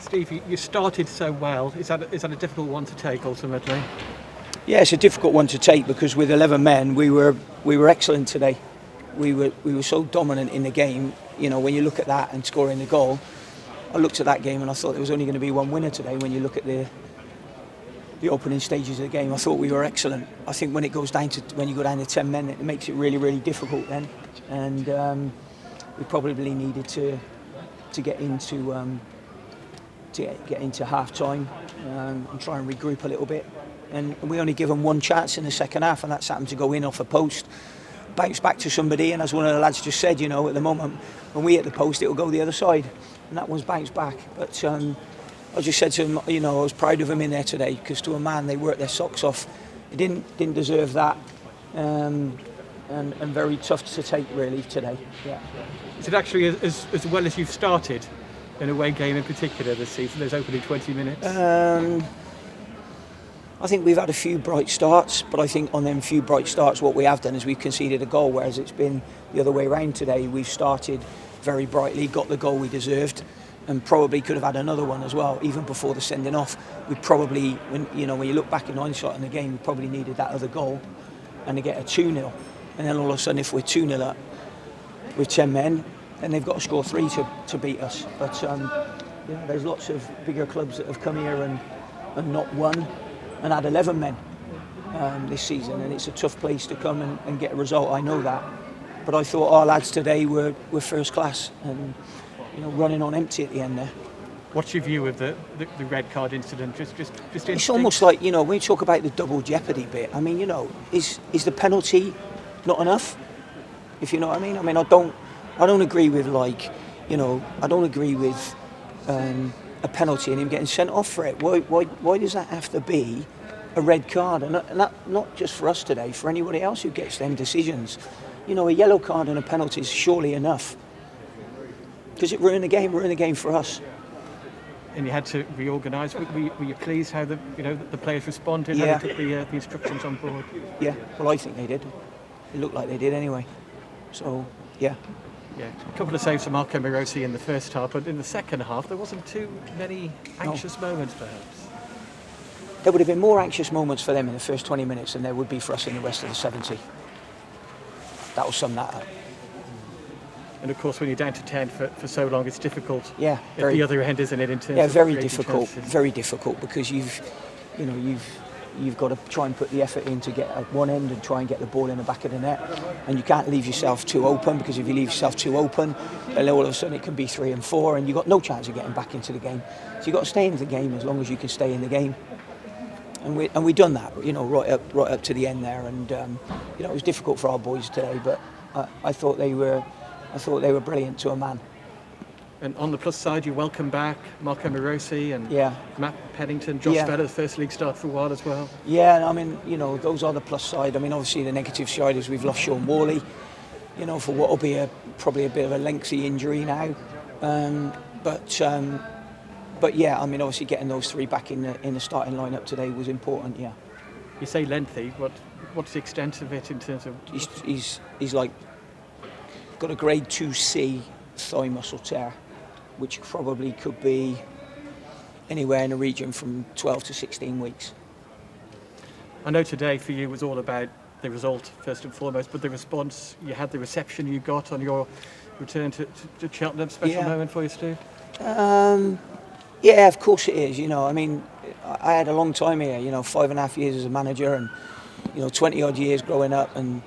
Steve, you started so well. Is that a difficult one to take ultimately? Yeah, it's a difficult one to take because with 11 men, we were excellent today. We were so dominant in the game. You know, when you look at that and scoring the goal, I looked at that game and I thought there was only going to be one winner today. When you look at the opening stages of the game, I thought we were excellent. I think when you go down to 10 men, it makes it really, really difficult then. And we probably needed to get into get into half time and try and regroup a little bit. And we only give them one chance in the second half, and that's happened to go in off a post, bounce back to somebody, and as one of the lads just said, you know, at the moment when we hit the post, it'll go the other side, and that one's bounced back. But I just said to him, you know, I was proud of them in there today because to a man they worked their socks off. They didn't deserve that, and very tough to take really today. Yeah. Is it actually as well as you've started an away game in particular this season? Those opening 20 minutes. I think we've had a few bright starts, but I think on them few bright starts, what we have done is we've conceded a goal, whereas it's been the other way around today. We've started very brightly, got the goal we deserved, and probably could have had another one as well, even before the sending off. We probably, when you look back in hindsight in the game, we probably needed that other goal and to get a 2-0. And then all of a sudden, if we're 2-0 up with 10 men, then they've got to score 3 to beat us. But there's lots of bigger clubs that have come here and not won and had 11 men this season, and it's a tough place to come and get a result. I know that, but I thought our lads today were first class and running on empty at the end there. What's your view of the red card incident? Just it's almost like, when you talk about the double jeopardy bit, I mean, is the penalty not enough? If you know what I mean. I mean, I don't agree with I don't agree with a penalty and him getting sent off for it. Why does that have to be a red card? And that, not just for us today, for anybody else who gets them decisions. A yellow card and a penalty is surely enough. Because it ruined the game for us. And you had to reorganise. Were you pleased how the players responded? Yeah. How they took the instructions on board? Yeah, well I think they did. It looked like they did anyway. So, yeah. Yeah, a couple of saves from Marco Morosi in the first half, but in the second half there wasn't too many anxious moments perhaps. There would have been more anxious moments for them in the first 20 minutes than there would be for us in the rest of the 70. That will sum that up. And of course when you're down to 10 for so long it's difficult. Yeah, at the other end, isn't it, in terms of very difficult, chances. Very difficult because you've got to try and put the effort in to get at one end and try and get the ball in the back of the net, and you can't leave yourself too open, because if you leave yourself too open, then all of a sudden it can be 3 and 4 and you've got no chance of getting back into the game. So you've got to stay in the game as long as you can stay in the game, and we done that right up to the end there, and it was difficult for our boys today, but I thought they were brilliant to a man. And on the plus side, you welcome back Marco Morosi and Matt Pennington, Josh Vela, the first league start for a while as well. Yeah, I mean, those are the plus side. I mean, obviously the negative side is we've lost Sean Worley, for what will be probably a bit of a lengthy injury now. But yeah, I mean, obviously getting those 3 back in the starting lineup today was important. Yeah. You say lengthy. What's the extent of it in terms of? He's like got a grade 2C thigh muscle tear, which probably could be anywhere in the region from 12 to 16 weeks. I know today for you was all about the result first and foremost, but the response you had, the reception you got on your return to Cheltenham, special moment for you, Steve? Yeah, of course it is. I mean, I had a long time here, 5.5 years as a manager and 20 odd years growing up and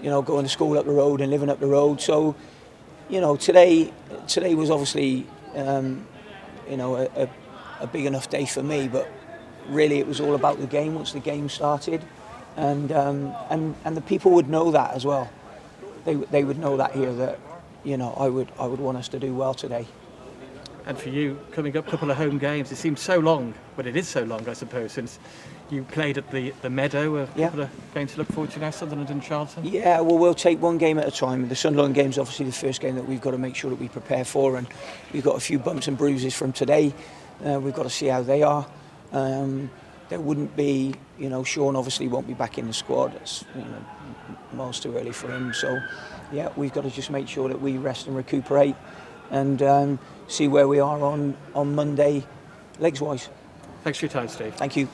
going to school up the road and living up the road. So today was obviously a big enough day for me, but really it was all about the game once the game started, and the people would know that as well. They would know that here, that I would want us to do well today. And for you, coming up a couple of home games, it seems so long, but it is so long, I suppose, since you played at the Meadow. A couple of games to look forward to now, Sunderland and Charlton. Yeah, well, we'll take one game at a time. The Sunderland game's obviously the first game that we've got to make sure that we prepare for, and we've got a few bumps and bruises from today. We've got to see how they are. There wouldn't be, Sean obviously won't be back in the squad. It's miles too early for him. So, yeah, we've got to just make sure that we rest and recuperate. and see where we are on Monday, legs wise. Thanks for your time, Steve. Thank you.